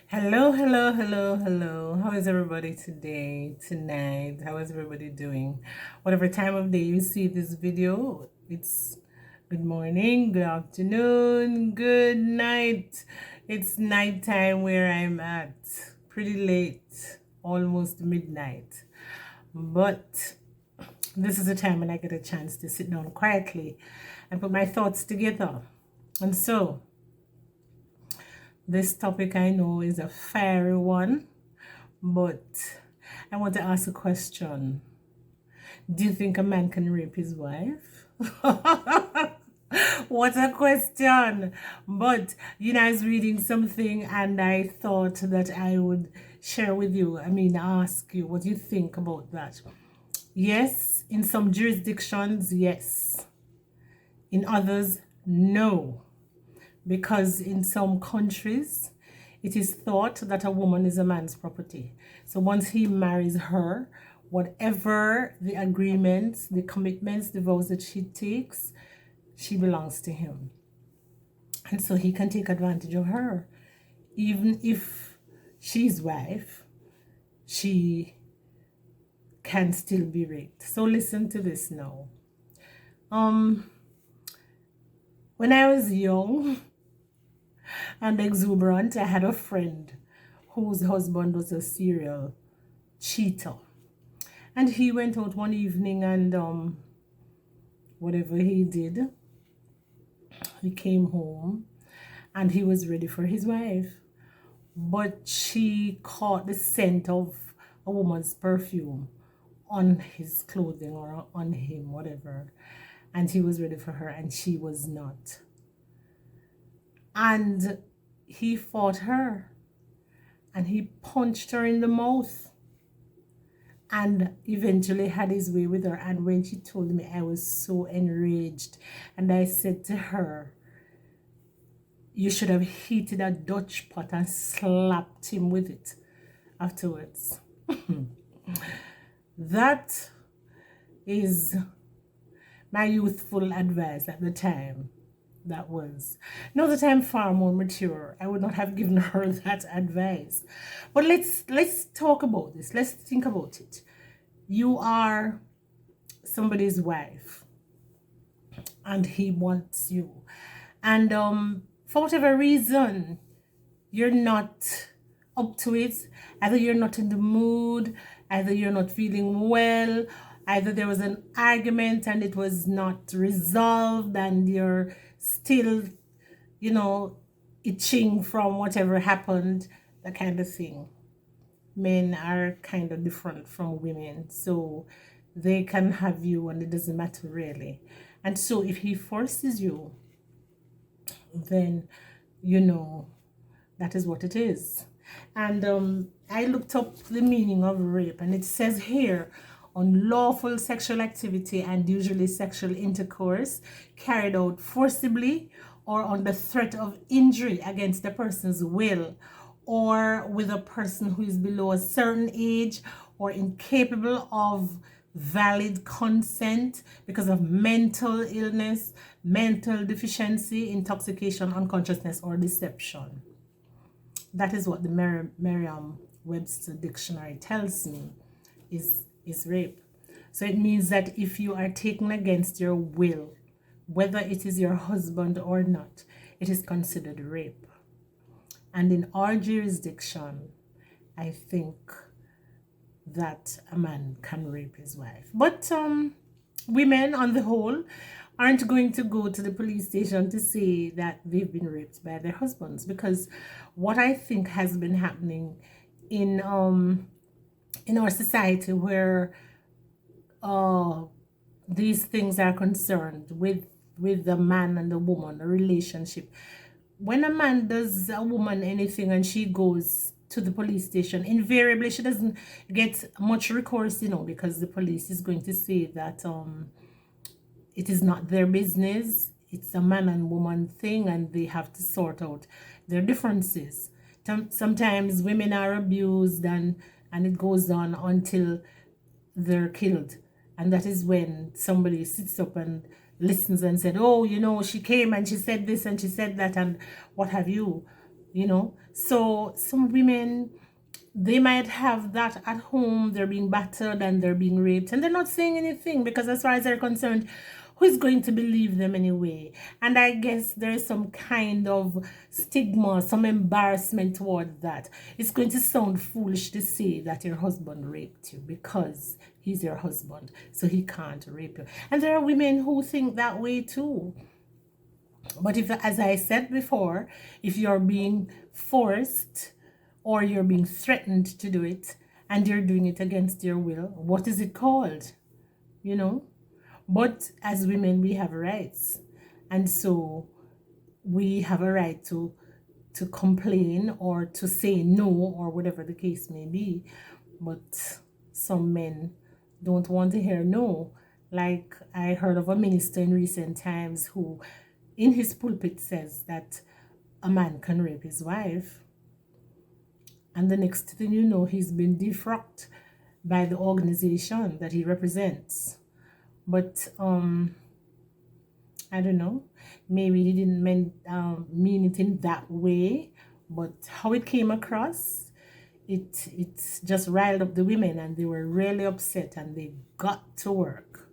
Hello, hello, hello, hello. How is everybody today, tonight? How is everybody doing? Whatever time of day you see this video, it's good morning, good afternoon, good night. It's nighttime where I'm at. Pretty late, almost midnight. But this is the time when I get a chance to sit down quietly and put my thoughts together. And so, this topic I know is a fiery one, but I want to ask a question. Do you think a man can rape his wife? What a question! But I was reading something and I thought that I would share with you. Ask you what you think about that. Yes, in some jurisdictions, yes. In others, no. Because in some countries, it is thought that a woman is a man's property. So once he marries her, whatever the agreements, the commitments, the vows that she takes, she belongs to him. And so he can take advantage of her. Even if she's wife, she can still be raped. So listen to this now. When I was young and exuberant, I had a friend whose husband was a serial cheater. And he went out one evening and whatever he did, he came home and he was ready for his wife. But she caught the scent of a woman's perfume on his clothing or on him, whatever. And he was ready for her and she was not. And he fought her and he punched her in the mouth and eventually had his way with her. And when she told me, I was so enraged. And I said to her, you should have heated a Dutch pot and slapped him with it afterwards. That is my youthful advice at the time. That was. Now that I'm far more mature, I would not have given her that advice. But let's talk about this. Let's think about it. You are somebody's wife and he wants you. And for whatever reason, you're not up to it. Either you're not in the mood, either you're not feeling well, either there was an argument and it was not resolved and you're still, itching from whatever happened, that kind of thing. Men are kind of different from women, so they can have you and it doesn't matter really. And so if he forces you, then that is what it is. And I looked up the meaning of rape, and it says here, unlawful sexual activity and usually sexual intercourse carried out forcibly or under threat of injury against the person's will, or with a person who is below a certain age or incapable of valid consent because of mental illness, mental deficiency, intoxication, unconsciousness, or deception. That is what the Merriam Webster Dictionary tells me is rape. So it means that if you are taken against your will, whether it is your husband or not, it is considered rape. And in our jurisdiction, I think that a man can rape his wife. But women on the whole aren't going to go to the police station to say that they've been raped by their husbands, because what I think has been happening in our society where these things are concerned with the man and the woman, a relationship. When a man does a woman anything and she goes to the police station, invariably she doesn't get much recourse, because the police is going to say that it is not their business. It's a man and woman thing and they have to sort out their differences. Sometimes women are abused and it goes on until they're killed. And that is when somebody sits up and listens and said, oh, she came and she said this and she said that and what have you. you know. So some women, they might have that at home, they're being battered and they're being raped, and they're not saying anything because, as far as they're concerned, who is going to believe them anyway? And I guess there is some kind of stigma, some embarrassment towards that. It's going to sound foolish to say that your husband raped you because he's your husband, so he can't rape you. And there are women who think that way too. But if, as I said before, if you're being forced or you're being threatened to do it and you're doing it against your will, what is it called? You know? But as women, we have rights. And so we have a right to complain or to say no or whatever the case may be. But some men don't want to hear no. Like I heard of a minister in recent times who in his pulpit says that a man can rape his wife, and the next thing you know, he's been defrocked by the organization that he represents. But I don't know, maybe he didn't mean it in that way, but how it came across, it's just riled up the women, and they were really upset and they got to work,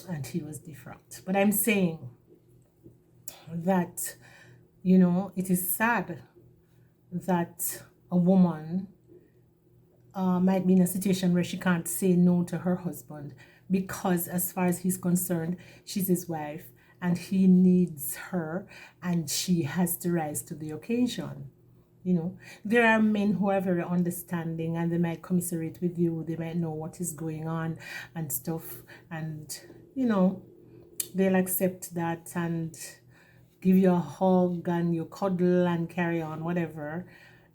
and he was defrocked. But I'm saying that, you know, it is sad that a woman might be in a situation where she can't say no to her husband because, as far as he's concerned, she's his wife and he needs her and she has to rise to the occasion. You know, there are men who are very understanding and they might commiserate with you, they might know what is going on and stuff, and you know, they'll accept that and give you a hug and you cuddle and carry on, whatever.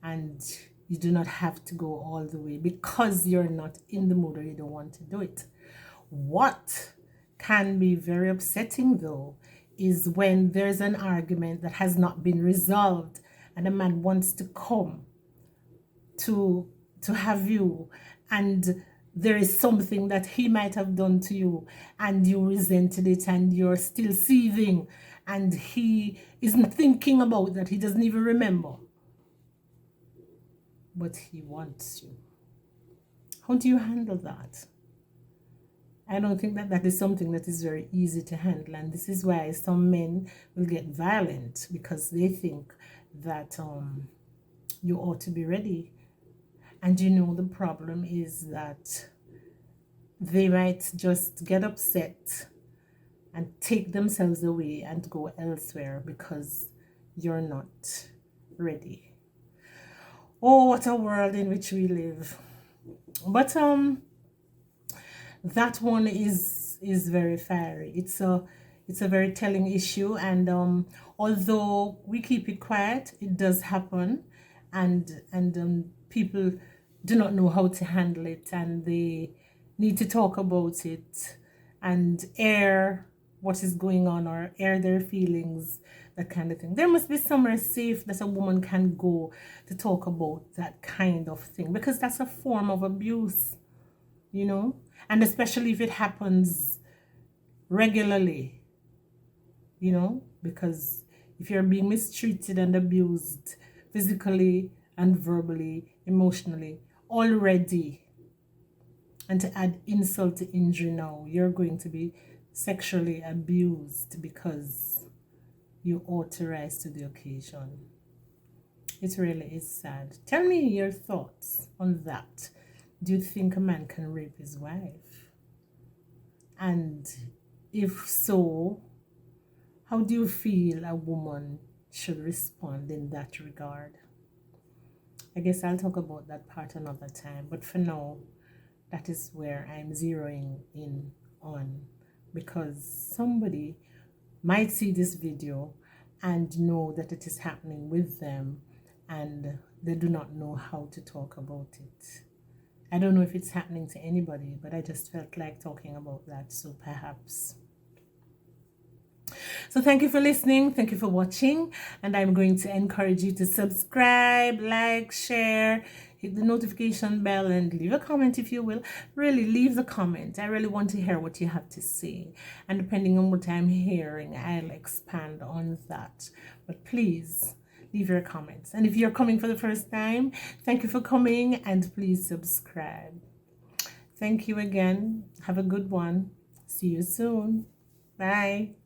And you do not have to go all the way because you're not in the mood or you don't want to do it. What can be very upsetting though is when there's an argument that has not been resolved and a man wants to come to have you, and there is something that he might have done to you and you resented it and you're still seething and he isn't thinking about that, he doesn't even remember, but he wants you. How do you handle that? I don't think that that is something that is very easy to handle, and this is why some men will get violent because they think that you ought to be ready. And you know, the problem is that they might just get upset and take themselves away and go elsewhere because you're not ready. Oh, what a world in which we live. But that one is very fiery. It's a very telling issue, and although we keep it quiet, it does happen, and people do not know how to handle it, and they need to talk about it and air what is going on or air their feelings, that kind of thing. There must be somewhere safe that a woman can go to talk about that kind of thing, because that's a form of abuse, you know, and especially if it happens regularly, you know, because if you're being mistreated and abused physically and verbally, emotionally already, and to add insult to injury now, you're going to be sexually abused because you authorize to the occasion. It really is sad. Tell me your thoughts on that. Do you think a man can rape his wife? And if so, how do you feel a woman should respond in that regard? I guess I'll talk about that part another time, but for now, that is where I'm zeroing in on, because somebody might see this video and know that it is happening with them and they do not know how to talk about it. I don't know if it's happening to anybody, but I just felt like talking about that, so perhaps. So thank you for listening, thank you for watching, and I'm going to encourage you to subscribe, like, share, hit the notification bell, and leave a comment if you will. Really, leave the comment. I really want to hear what you have to say, and depending on what I'm hearing, I'll expand on that. But please, leave your comments. And if you're coming for the first time, thank you for coming, and please subscribe. Thank you again. Have a good one. See you soon. Bye.